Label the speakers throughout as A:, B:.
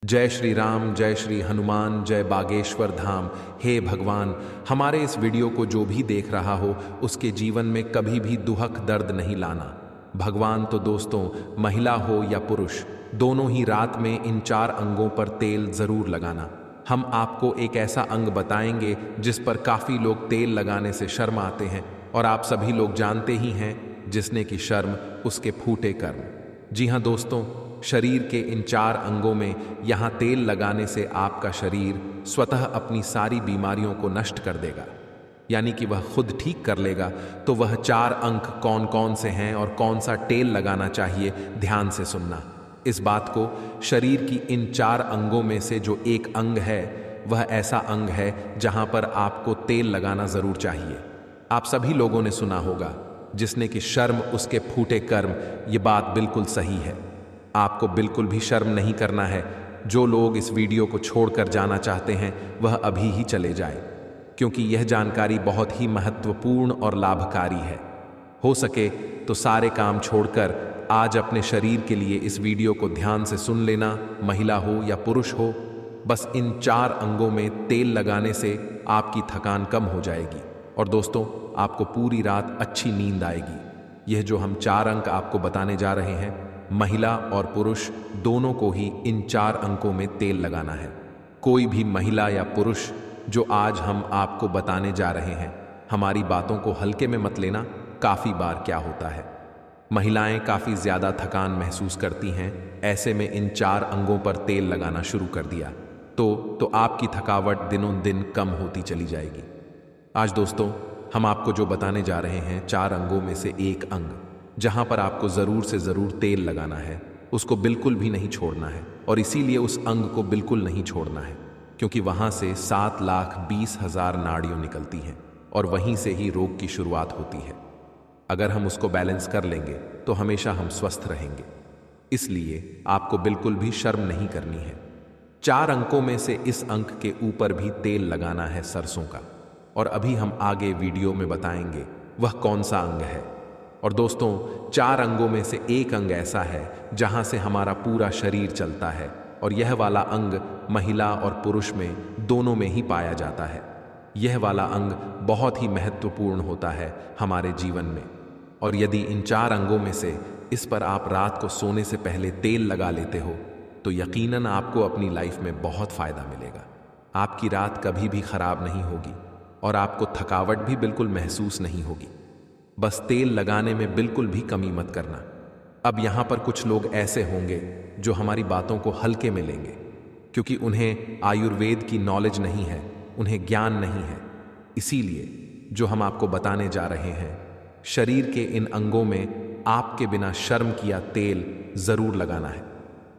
A: जय श्री राम, जय श्री हनुमान, जय बागेश्वर धाम। हे भगवान, हमारे इस वीडियो को जो भी देख रहा हो उसके जीवन में कभी भी दुहक दर्द नहीं लाना। भगवान तो दोस्तों महिला हो या पुरुष, दोनों ही रात में इन 4 अंगों पर तेल जरूर लगाना। हम आपको एक ऐसा अंग बताएंगे जिस पर काफ़ी लोग तेल लगाने से शर्म आते हैं, और आप सभी लोग जानते ही हैं जिसने की शर्म उसके फूटे कर्म। जी हाँ दोस्तों, शरीर के इन 4 अंगों में यहाँ तेल लगाने से आपका शरीर स्वतः अपनी सारी बीमारियों को नष्ट कर देगा, यानी कि वह खुद ठीक कर लेगा। तो वह 4 अंग कौन कौन से हैं और कौन सा तेल लगाना चाहिए, ध्यान से सुनना। इस बात को, शरीर की इन 4 अंगों में से जो एक अंग है वह ऐसा अंग है जहाँ पर आपको तेल लगाना ज़रूर चाहिए। आप सभी लोगों ने सुना होगा, जिसने कि शर्म उसके फूटे कर्म। ये बात बिल्कुल सही है। आपको बिल्कुल भी शर्म नहीं करना है। जो लोग इस वीडियो को छोड़कर जाना चाहते हैं वह अभी ही चले जाए, क्योंकि यह जानकारी बहुत ही महत्वपूर्ण और लाभकारी है। हो सके तो सारे काम छोड़कर आज अपने शरीर के लिए इस वीडियो को ध्यान से सुन लेना, महिला हो या पुरुष हो। बस इन 4 अंगों में तेल लगाने से आपकी थकान कम हो जाएगी, और दोस्तों आपको पूरी रात अच्छी नींद आएगी। यह जो हम 4 अंक आपको बताने जा रहे हैं, महिला और पुरुष दोनों को ही इन 4 अंकों में तेल लगाना है। कोई भी महिला या पुरुष जो आज हम आपको बताने जा रहे हैं, हमारी बातों को हल्के में मत लेना। काफ़ी बार क्या होता है, महिलाएं काफ़ी ज़्यादा थकान महसूस करती हैं। ऐसे में इन 4 अंगों पर तेल लगाना शुरू कर दिया तो आपकी थकावट दिनों दिन कम होती चली जाएगी। आज दोस्तों हम आपको जो बताने जा रहे हैं, 4 अंगों में से एक अंग जहां पर आपको ज़रूर से ज़रूर तेल लगाना है, उसको बिल्कुल भी नहीं छोड़ना है। और इसीलिए उस अंग को बिल्कुल नहीं छोड़ना है, क्योंकि वहां से 7,20,000 नाड़ियाँ निकलती हैं और वहीं से ही रोग की शुरुआत होती है। अगर हम उसको बैलेंस कर लेंगे तो हमेशा हम स्वस्थ रहेंगे। इसलिए आपको बिल्कुल भी शर्म नहीं करनी है। 4 अंकों में से इस अंक के ऊपर भी तेल लगाना है, सरसों का। और अभी हम आगे वीडियो में बताएंगे वह कौन सा अंग है। और दोस्तों 4 अंगों में से एक अंग ऐसा है जहां से हमारा पूरा शरीर चलता है, और यह वाला अंग महिला और पुरुष में दोनों में ही पाया जाता है। यह वाला अंग बहुत ही महत्वपूर्ण होता है हमारे जीवन में। और यदि इन 4 अंगों में से इस पर आप रात को सोने से पहले तेल लगा लेते हो तो यकीनन आपको अपनी लाइफ में बहुत फ़ायदा मिलेगा। आपकी रात कभी भी खराब नहीं होगी और आपको थकावट भी बिल्कुल महसूस नहीं होगी। बस तेल लगाने में बिल्कुल भी कमी मत करना। अब यहाँ पर कुछ लोग ऐसे होंगे जो हमारी बातों को हल्के में लेंगे, क्योंकि उन्हें आयुर्वेद की नॉलेज नहीं है, उन्हें ज्ञान नहीं है। इसीलिए जो हम आपको बताने जा रहे हैं, शरीर के इन अंगों में आपके बिना शर्म किया तेल ज़रूर लगाना है।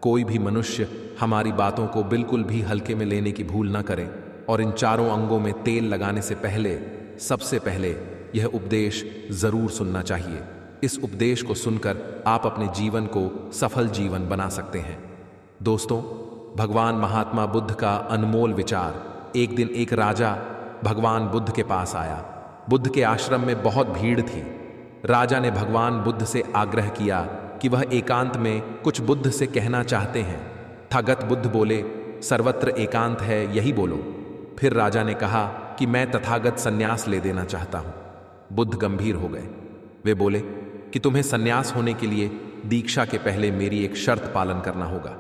A: कोई भी मनुष्य हमारी बातों को बिल्कुल भी हल्के में लेने की भूल ना करें। और इन 4 अंगों में तेल लगाने से पहले सबसे पहले यह उपदेश ज़रूर सुनना चाहिए। इस उपदेश को सुनकर आप अपने जीवन को सफल जीवन बना सकते हैं। दोस्तों, भगवान महात्मा बुद्ध का अनमोल विचार। एक दिन एक राजा भगवान बुद्ध के पास आया। बुद्ध के आश्रम में बहुत भीड़ थी। राजा ने भगवान बुद्ध से आग्रह किया कि वह एकांत में कुछ बुद्ध से कहना चाहते हैं। तथागत बुद्ध बोले, सर्वत्र एकांत है, यही बोलो। फिर राजा ने कहा कि मैं तथागत सन्यास ले देना चाहता हूं। बुद्ध गंभीर हो गए। वे बोले कि तुम्हें सन्यास होने के लिए दीक्षा के पहले मेरी एक शर्त पालन करना होगा।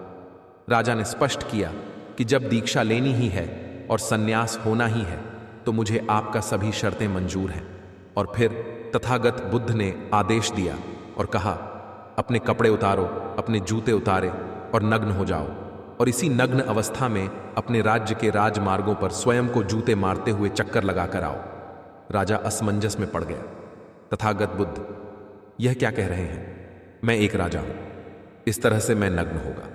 A: राजा ने स्पष्ट किया कि जब दीक्षा लेनी ही है और सन्यास होना ही है तो मुझे आपका सभी शर्तें मंजूर हैं। और फिर तथागत बुद्ध ने आदेश दिया और कहा, अपने कपड़े उतारो, अपने जूते उतारे और नग्न हो जाओ। और इसी नग्न अवस्था में अपने राज्य के राजमार्गों पर स्वयं को जूते मारते हुए चक्कर लगाकर आओ। राजा असमंजस में पड़ गया। तथागत बुद्ध, यह क्या कह रहे हैं? मैं एक राजा हूं, इस तरह से मैं नग्न होगा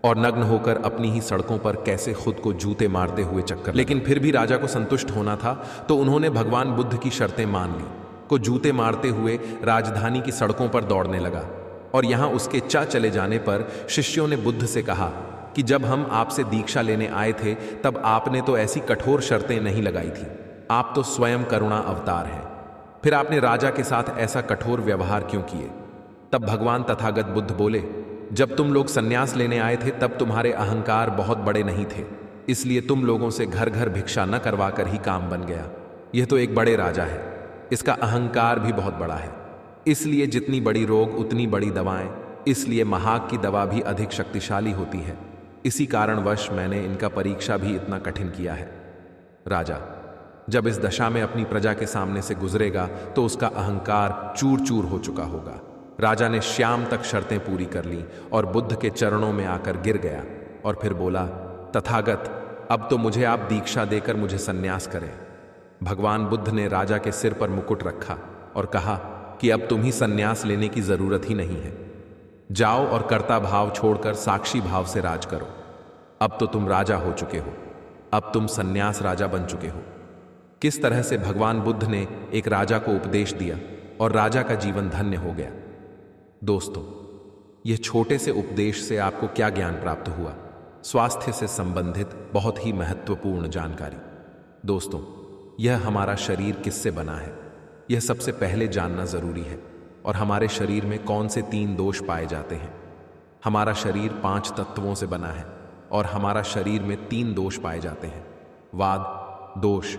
A: और नग्न होकर अपनी ही सड़कों पर कैसे खुद को जूते मारते हुए चक्कर। लेकिन फिर भी राजा को संतुष्ट होना था, तो उन्होंने भगवान बुद्ध की शर्तें मान ली। को जूते मारते हुए राजधानी की सड़कों पर दौड़ने लगा। और यहां उसके चले जाने पर शिष्यों ने बुद्ध से कहा कि जब हम आपसे दीक्षा लेने आए थे तब आपने तो ऐसी कठोर शर्तें नहीं लगाई थी। आप तो स्वयं करुणा अवतार हैं, फिर आपने राजा के साथ ऐसा कठोर व्यवहार क्यों किए? तब भगवान तथागत बुद्ध बोले, जब तुम लोग संन्यास लेने आए थे तब तुम्हारे अहंकार बहुत बड़े नहीं थे, इसलिए तुम लोगों से घर घर भिक्षा न करवाकर ही काम बन गया। यह तो एक बड़े राजा है, इसका अहंकार भी बहुत बड़ा है, इसलिए जितनी बड़ी रोग उतनी बड़ी दवाएं, इसलिए महाग की दवा भी अधिक शक्तिशाली होती है। इसी कारणवश मैंने इनका परीक्षा भी इतना कठिन किया है। राजा जब इस दशा में अपनी प्रजा के सामने से गुजरेगा तो उसका अहंकार चूर चूर हो चुका होगा। राजा ने शाम तक शर्तें पूरी कर ली और बुद्ध के चरणों में आकर गिर गया और फिर बोला, तथागत, अब तो मुझे आप दीक्षा देकर मुझे संन्यास करें। भगवान बुद्ध ने राजा के सिर पर मुकुट रखा और कहा कि अब तुम ही संन्यास लेने की जरूरत ही नहीं है। जाओ और कर्ता भाव छोड़कर साक्षी भाव से राज करो। अब तो तुम राजा हो चुके हो, अब तुम संन्यास राजा बन चुके हो। किस तरह से भगवान बुद्ध ने एक राजा को उपदेश दिया और राजा का जीवन धन्य हो गया। दोस्तों, यह छोटे से उपदेश से आपको क्या ज्ञान प्राप्त हुआ? स्वास्थ्य से संबंधित बहुत ही महत्वपूर्ण जानकारी। दोस्तों, यह हमारा शरीर किससे बना है, यह सबसे पहले जानना जरूरी है। और हमारे शरीर में कौन से 3 दोष पाए जाते हैं? हमारा शरीर 5 तत्वों से बना है और हमारा शरीर में 3 दोष पाए जाते हैं, वात दोष,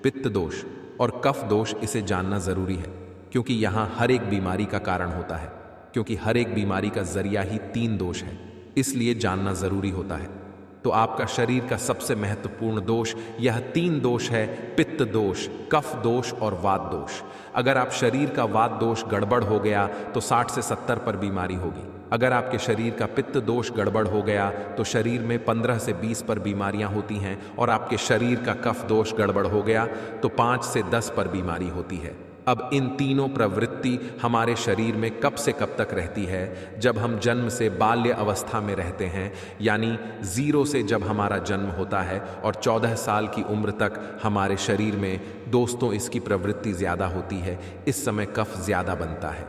A: पित्त दोष और कफ दोष। इसे जानना जरूरी है क्योंकि यहाँ हर एक बीमारी का कारण होता है, क्योंकि हर एक बीमारी का जरिया ही 3 दोष है, इसलिए जानना जरूरी होता है। तो आपका शरीर का सबसे महत्वपूर्ण दोष यह 3 दोष है, पित्त दोष, कफ दोष और वात दोष। अगर आप शरीर का वात दोष गड़बड़ हो गया तो 60 से 70 पर बीमारी होगी। अगर आपके शरीर का पित्त दोष गड़बड़ हो गया तो शरीर में 15 से 20 पर बीमारियां होती हैं, और आपके शरीर का कफ दोष गड़बड़ हो गया तो 5 से 10 पर बीमारी होती है। अब इन तीनों प्रवृत्ति हमारे शरीर में कब से कब तक रहती है? जब हम जन्म से बाल्य अवस्था में रहते हैं, यानी 0 से जब हमारा जन्म होता है और 14 साल की उम्र तक हमारे शरीर में दोस्तों इसकी प्रवृत्ति ज़्यादा होती है। इस समय कफ ज़्यादा बनता है।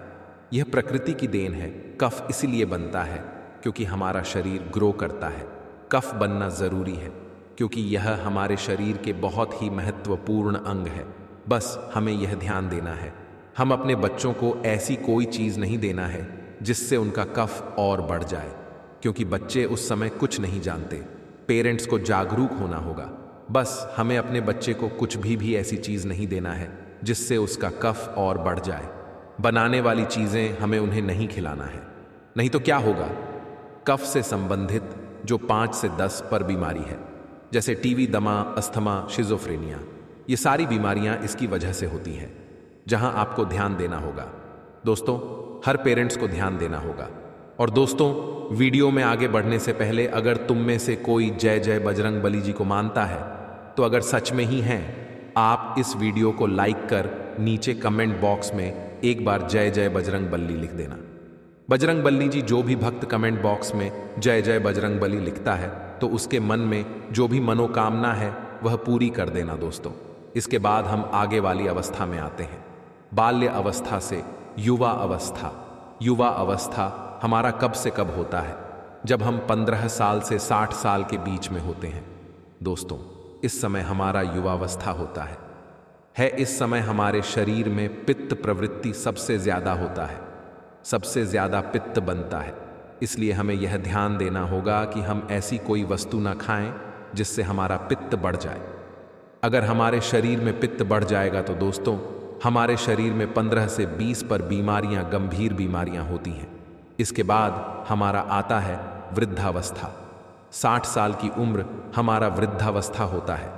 A: यह प्रकृति की देन है। कफ इसलिए बनता है क्योंकि हमारा शरीर ग्रो करता है। कफ बनना ज़रूरी है क्योंकि यह हमारे शरीर के बहुत ही महत्वपूर्ण अंग है। बस हमें यह ध्यान देना है, हम अपने बच्चों को ऐसी कोई चीज़ नहीं देना है जिससे उनका कफ और बढ़ जाए, क्योंकि बच्चे उस समय कुछ नहीं जानते। पेरेंट्स को जागरूक होना होगा। बस हमें अपने बच्चे को कुछ भी ऐसी चीज़ नहीं देना है जिससे उसका कफ और बढ़ जाए। बनाने वाली चीज़ें हमें उन्हें नहीं खिलाना है, नहीं तो क्या होगा? कफ से संबंधित जो 5 से 10 पर बीमारी है, जैसे टीबी, दमा, अस्थमा, शिज़ोफ्रेनिया, ये सारी बीमारियां इसकी वजह से होती हैं, जहां आपको ध्यान देना होगा। दोस्तों, हर पेरेंट्स को ध्यान देना होगा। और दोस्तों, वीडियो में आगे बढ़ने से पहले अगर तुम में से कोई जय जय बजरंग बली जी को मानता है तो अगर सच में ही हैं, आप इस वीडियो को लाइक कर नीचे कमेंट बॉक्स में एक बार जय जय बजरंग बली लिख देना। बजरंग बली जी, जो भी भक्त कमेंट बॉक्स में जय जय बजरंग बली लिखता है तो उसके मन में जो भी मनोकामना है वह पूरी कर देना। दोस्तों, इसके बाद हम आगे वाली अवस्था में आते हैं, बाल्य अवस्था से युवा अवस्था। युवा अवस्था हमारा कब से कब होता है? जब हम 15 साल से 60 साल के बीच में होते हैं। दोस्तों, इस समय हमारा युवावस्था होता है। इस समय हमारे शरीर में पित्त प्रवृत्ति सबसे ज्यादा होता है, सबसे ज्यादा पित्त बनता है। इसलिए हमें यह ध्यान देना होगा कि हम ऐसी कोई वस्तु ना खाएं जिससे हमारा पित्त बढ़ जाए। अगर हमारे शरीर में पित्त बढ़ जाएगा तो दोस्तों, हमारे शरीर में 15 से 20 पर बीमारियां, गंभीर बीमारियां होती हैं। इसके बाद हमारा आता है वृद्धावस्था। 60 साल की उम्र हमारा वृद्धावस्था होता है।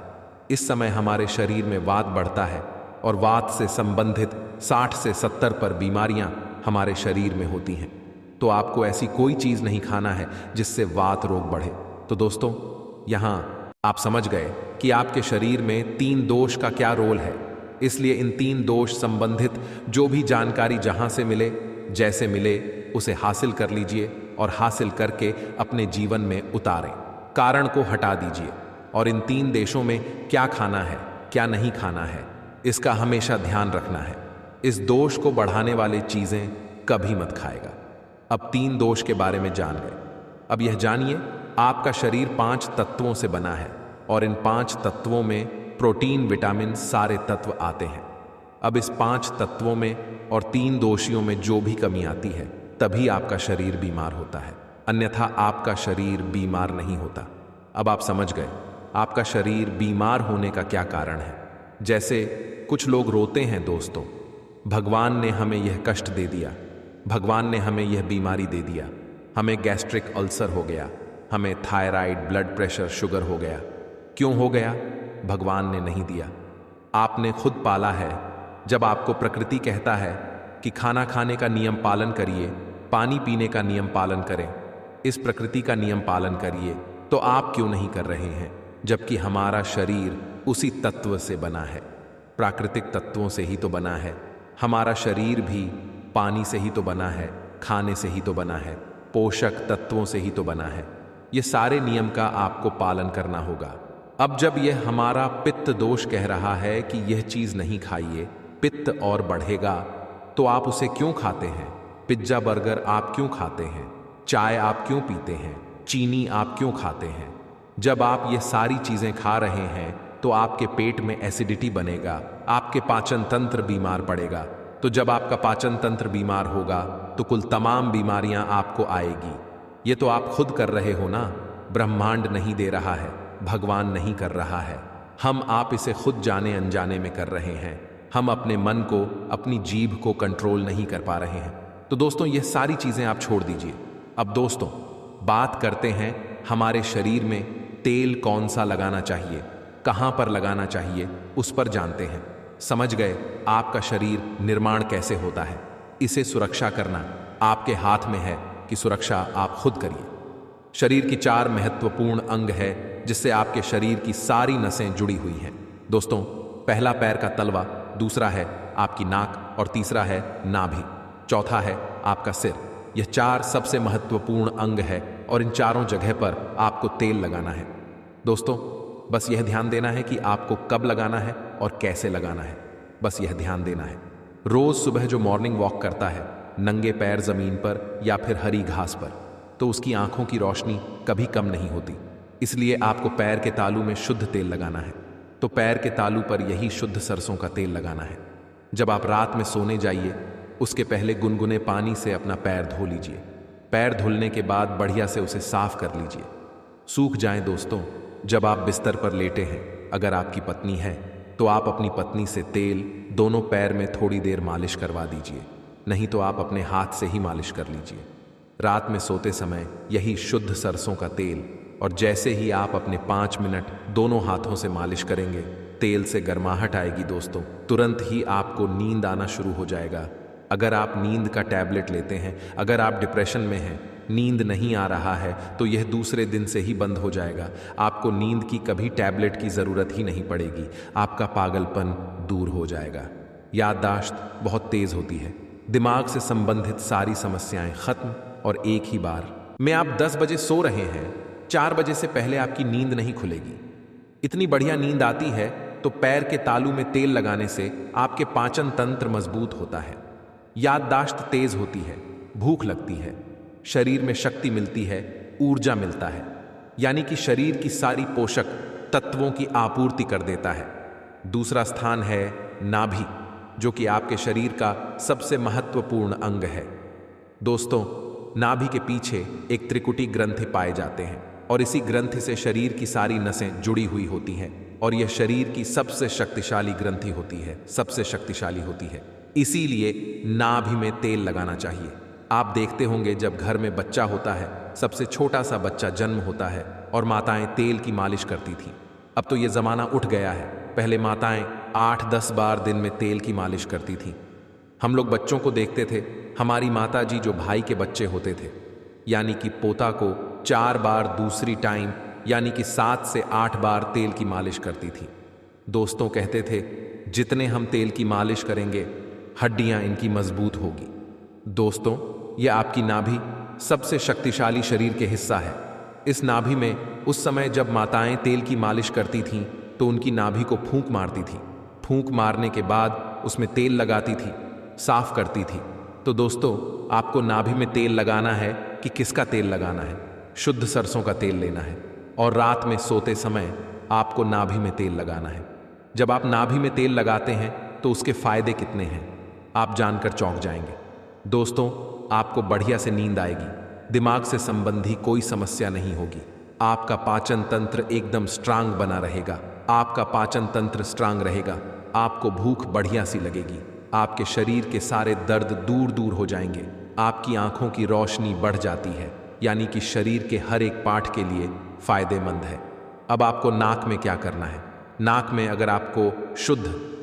A: इस समय हमारे शरीर में वात बढ़ता है और वात से संबंधित 60 से 70 पर बीमारियां हमारे शरीर में होती हैं। तो आपको ऐसी कोई चीज़ नहीं खाना है जिससे वात रोग बढ़े। तो दोस्तों, यहाँ आप समझ गए कि आपके शरीर में 3 दोष का क्या रोल है। इसलिए इन 3 दोष संबंधित जो भी जानकारी जहां से मिले, जैसे मिले, उसे हासिल कर लीजिए और हासिल करके अपने जीवन में उतारें। कारण को हटा दीजिए और इन 3 देशों में क्या खाना है, क्या नहीं खाना है, इसका हमेशा ध्यान रखना है। इस दोष को बढ़ाने वाली चीजें कभी मत खाएगा। अब 3 दोष के बारे में जान गए। अब यह जानिए, आपका शरीर 5 तत्वों से बना है और इन 5 तत्वों में प्रोटीन, विटामिन, सारे तत्व आते हैं। अब इस 5 तत्वों में और 3 दोषियों में जो भी कमी आती है, तभी आपका शरीर बीमार होता है। अन्यथा आपका शरीर बीमार नहीं होता। अब आप समझ गए आपका शरीर बीमार होने का क्या कारण है। जैसे कुछ लोग रोते हैं दोस्तों, भगवान ने हमें यह कष्ट दे दिया, भगवान ने हमें यह बीमारी दे दिया, हमें गैस्ट्रिक अल्सर हो गया, हमें थायराइड, ब्लड प्रेशर, शुगर हो गया। क्यों हो गया? भगवान ने नहीं दिया, आपने खुद पाला है। जब आपको प्रकृति कहता है कि खाना खाने का नियम पालन करिए, पानी पीने का नियम पालन करें, इस प्रकृति का नियम पालन करिए, तो आप क्यों नहीं कर रहे हैं? जबकि हमारा शरीर उसी तत्व से बना है, प्राकृतिक तत्वों से ही तो बना है। हमारा शरीर भी पानी से ही तो बना है, खाने से ही तो बना है, पोषक तत्वों से ही तो बना है। ये सारे नियम का आपको पालन करना होगा। अब जब यह हमारा पित्त दोष कह रहा है कि यह चीज नहीं खाइए, पित्त और बढ़ेगा, तो आप उसे क्यों खाते हैं? पिज्जा बर्गर आप क्यों खाते हैं? चाय आप क्यों पीते हैं? चीनी आप क्यों खाते हैं? जब आप ये सारी चीजें खा रहे हैं तो आपके पेट में एसिडिटी बनेगा, आपके पाचन तंत्र बीमार पड़ेगा। तो जब आपका पाचन तंत्र बीमार होगा तो कुल तमाम बीमारियां आपको आएगी। ये तो आप खुद कर रहे हो ना, ब्रह्मांड नहीं दे रहा है, भगवान नहीं कर रहा है। हम आप इसे खुद जाने अनजाने में कर रहे हैं। हम अपने मन को, अपनी जीभ को कंट्रोल नहीं कर पा रहे हैं। तो दोस्तों ये सारी चीजें आप छोड़ दीजिए। अब दोस्तों बात करते हैं हमारे शरीर में तेल कौन सा लगाना चाहिए, कहां पर लगाना चाहिए, उस पर जानते हैं। समझ गए आपका शरीर निर्माण कैसे होता है। इसे सुरक्षा करना आपके हाथ में है कि सुरक्षा आप खुद करिए। शरीर की 4 महत्वपूर्ण अंग है जिससे आपके शरीर की सारी नसें जुड़ी हुई हैं। दोस्तों पहला पैर का तलवा, दूसरा है आपकी नाक और तीसरा है नाभि, चौथा है आपका सिर। यह 4 सबसे महत्वपूर्ण अंग है और इन चारों जगह पर आपको तेल लगाना है। दोस्तों बस यह ध्यान देना है कि आपको कब लगाना है और कैसे लगाना है, बस यह ध्यान देना है। रोज सुबह जो मॉर्निंग वॉक करता है नंगे पैर जमीन पर या फिर हरी घास पर, तो उसकी आंखों की रोशनी कभी कम नहीं होती। इसलिए आपको पैर के तालू में शुद्ध तेल लगाना है। तो पैर के तालू पर यही शुद्ध सरसों का तेल लगाना है। जब आप रात में सोने जाइए उसके पहले गुनगुने पानी से अपना पैर धो लीजिए। पैर धुलने के बाद बढ़िया से उसे साफ कर लीजिए, सूख जाएं। दोस्तों जब आप बिस्तर पर लेटे हैं, अगर आपकी पत्नी है तो आप अपनी पत्नी से तेल दोनों पैर में थोड़ी देर मालिश करवा दीजिए, नहीं तो आप अपने हाथ से ही मालिश कर लीजिए। रात में सोते समय यही शुद्ध सरसों का तेल, और जैसे ही आप अपने 5 मिनट दोनों हाथों से मालिश करेंगे, तेल से गर्माहट आएगी दोस्तों, तुरंत ही आपको नींद आना शुरू हो जाएगा। अगर आप नींद का टैबलेट लेते हैं, अगर आप डिप्रेशन में हैं, नींद नहीं आ रहा है, तो यह दूसरे दिन से ही बंद हो जाएगा। आपको नींद की कभी टैबलेट की ज़रूरत ही नहीं पड़ेगी। आपका पागलपन दूर हो जाएगा। याददाश्त बहुत तेज़ होती है, दिमाग से संबंधित सारी समस्याएं खत्म, और एक ही बार में आप 10 बजे सो रहे हैं, 4 बजे से पहले आपकी नींद नहीं खुलेगी। इतनी बढ़िया नींद आती है तो पैर के तालू में तेल लगाने से आपके पाचन तंत्र मजबूत होता है, याददाश्त तेज होती है, भूख लगती है, शरीर में शक्ति मिलती है, ऊर्जा मिलता है, यानी कि शरीर की सारी पोषक तत्वों की आपूर्ति कर देता है। दूसरा स्थान है नाभि, जो कि आपके शरीर का सबसे महत्वपूर्ण अंग है। दोस्तों नाभि के पीछे एक त्रिकुटी ग्रंथि पाए जाते हैं, और इसी ग्रंथि से शरीर की सारी नसें जुड़ी हुई होती हैं, और यह शरीर की सबसे शक्तिशाली ग्रंथि होती है, सबसे शक्तिशाली होती है। इसीलिए नाभि में तेल लगाना चाहिए। आप देखते होंगे जब घर में बच्चा होता है, सबसे छोटा सा बच्चा जन्म होता है और माताएं तेल की मालिश करती थी। अब तो ये ज़माना उठ गया है। पहले माताएं 8-10 बार दिन में तेल की मालिश करती थीं। हम लोग बच्चों को देखते थे, हमारी माता जी जो भाई के बच्चे होते थे, यानी कि पोता को 4 बार दूसरी टाइम यानी कि 7 से 8 बार तेल की मालिश करती थी। दोस्तों कहते थे जितने हम तेल की मालिश करेंगे हड्डियां इनकी मजबूत होगी। दोस्तों यह आपकी नाभि सबसे शक्तिशाली शरीर के हिस्सा है। इस नाभि में उस समय जब माताएं तेल की मालिश करती थीं तो उनकी नाभि को फूंक मारती थी। फूंक मारने के बाद उसमें तेल लगाती थी, साफ करती थी। तो दोस्तों आपको नाभि में तेल लगाना है कि किसका तेल लगाना है? शुद्ध सरसों का तेल लेना है, और रात में सोते समय आपको नाभि में तेल लगाना है। जब आप नाभि में तेल लगाते हैं तो उसके फायदे कितने हैं आप जानकर चौंक जाएंगे। दोस्तों आपको बढ़िया से नींद आएगी, दिमाग से संबंधी कोई समस्या नहीं होगी। आपका पाचन तंत्र एकदम स्ट्रांग बना रहेगा। आपका पाचन तंत्र स्ट्रांग रहेगा, आपको भूख बढ़िया सी लगेगी। आपके शरीर के सारे दर्द दूर दूर हो जाएंगे। आपकी आंखों की रोशनी बढ़ जाती है, यानी कि शरीर के हर एक पार्ट के लिए फायदेमंद है। अब आपको नाक में क्या करना है? नाक में अगर आपको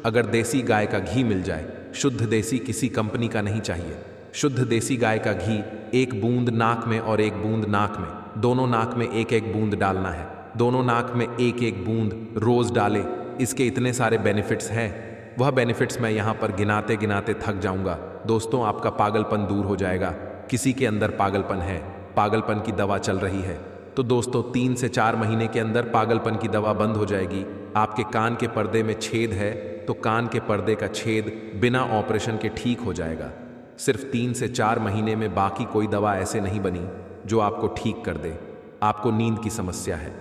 A: अगर देसी गाय का घी मिल जाए, शुद्ध देसी किसी कंपनी का नहीं चाहिए, शुद्ध देसी गाय का घी 1 बूंद नाक में और 1 बूंद नाक में, दोनों नाक में 1-1 बूंद डालना है। दोनों नाक में 1-1 बूंद रोज डाले। इसके इतने सारे बेनिफिट्स हैं, वह बेनिफिट्स मैं यहाँ पर गिनाते गिनाते थक जाऊंगा। दोस्तों, आपका पागलपन दूर हो जाएगा। किसी के अंदर पागलपन है, पागलपन की दवा चल रही है, तो दोस्तों 3 से 4 महीने के अंदर पागलपन की दवा बंद हो जाएगी। आपके कान के पर्दे में छेद है, तो कान के पर्दे का छेद बिना ऑपरेशन के ठीक हो जाएगा। सिर्फ 3 से 4 महीने में। बाकी कोई दवा ऐसे नहीं बनी जो आपको ठीक कर दे। आपको नींद की समस्या है,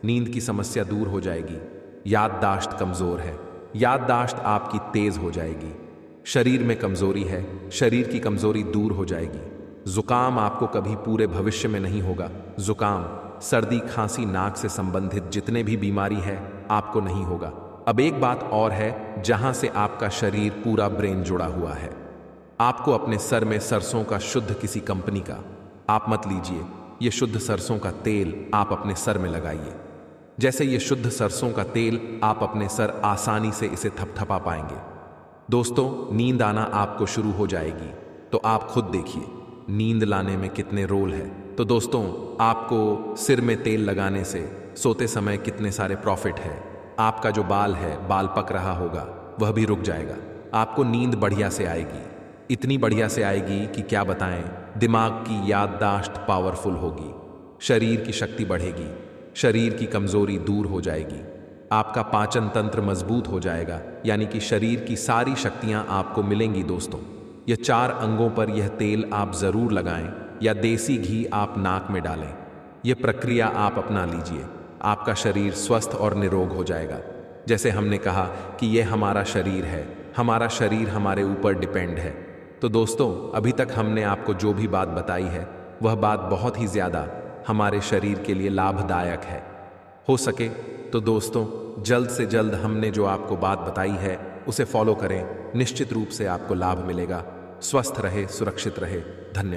A: नींद की समस्या दूर हो जाएगी। याददाश्त कमज़ोर है, याददाश्त आपकी तेज़ हो जाएगी। शरीर में कमज़ोरी है, शरीर की कमज़ोरी दूर हो जाएगी। जुकाम आपको कभी पूरे भविष्य में नहीं होगा। जुकाम, सर्दी, खांसी, नाक से संबंधित जितने भी बीमारी है आपको नहीं होगा। अब एक बात और है जहां से आपका शरीर पूरा ब्रेन जुड़ा हुआ है। आपको अपने सर में सरसों का शुद्ध किसी कंपनी का आप मत लीजिए। ये शुद्ध सरसों का तेल आप अपने सर में लगाइए। जैसे ये शुद्ध सरसों का तेल आप अपने सर आसानी से इसे थपथपा पाएंगे। दोस्तों, नींद आना आपको शुरू हो जाएगी, तो आप खुद देखिए नींद लाने में कितने रोल है। तो दोस्तों, आपको सिर में तेल लगाने से सोते समय कितने सारे प्रॉफिट है। आपका जो बाल है, बाल पक रहा होगा, वह भी रुक जाएगा। आपको नींद बढ़िया से आएगी, इतनी बढ़िया से आएगी कि क्या बताएं। दिमाग की याददाश्त पावरफुल होगी, शरीर की शक्ति बढ़ेगी, शरीर की कमजोरी दूर हो जाएगी, आपका पाचन तंत्र मजबूत हो जाएगा, यानी कि शरीर की सारी शक्तियां आपको मिलेंगी। दोस्तों, यह 4 अंगों पर यह तेल आप जरूर लगाएं, या देसी घी आप नाक में डालें। यह प्रक्रिया आप अपना लीजिए, आपका शरीर स्वस्थ और निरोग हो जाएगा। जैसे हमने कहा कि यह हमारा शरीर है, हमारा शरीर हमारे ऊपर डिपेंड है। तो दोस्तों, अभी तक हमने आपको जो भी बात बताई है, वह बात बहुत ही ज़्यादा हमारे शरीर के लिए लाभदायक है। हो सके तो दोस्तों, जल्द से जल्द हमने जो आपको बात बताई है उसे फॉलो करें, निश्चित रूप से आपको लाभ मिलेगा। स्वस्थ रहे, सुरक्षित रहे। धन्यवाद।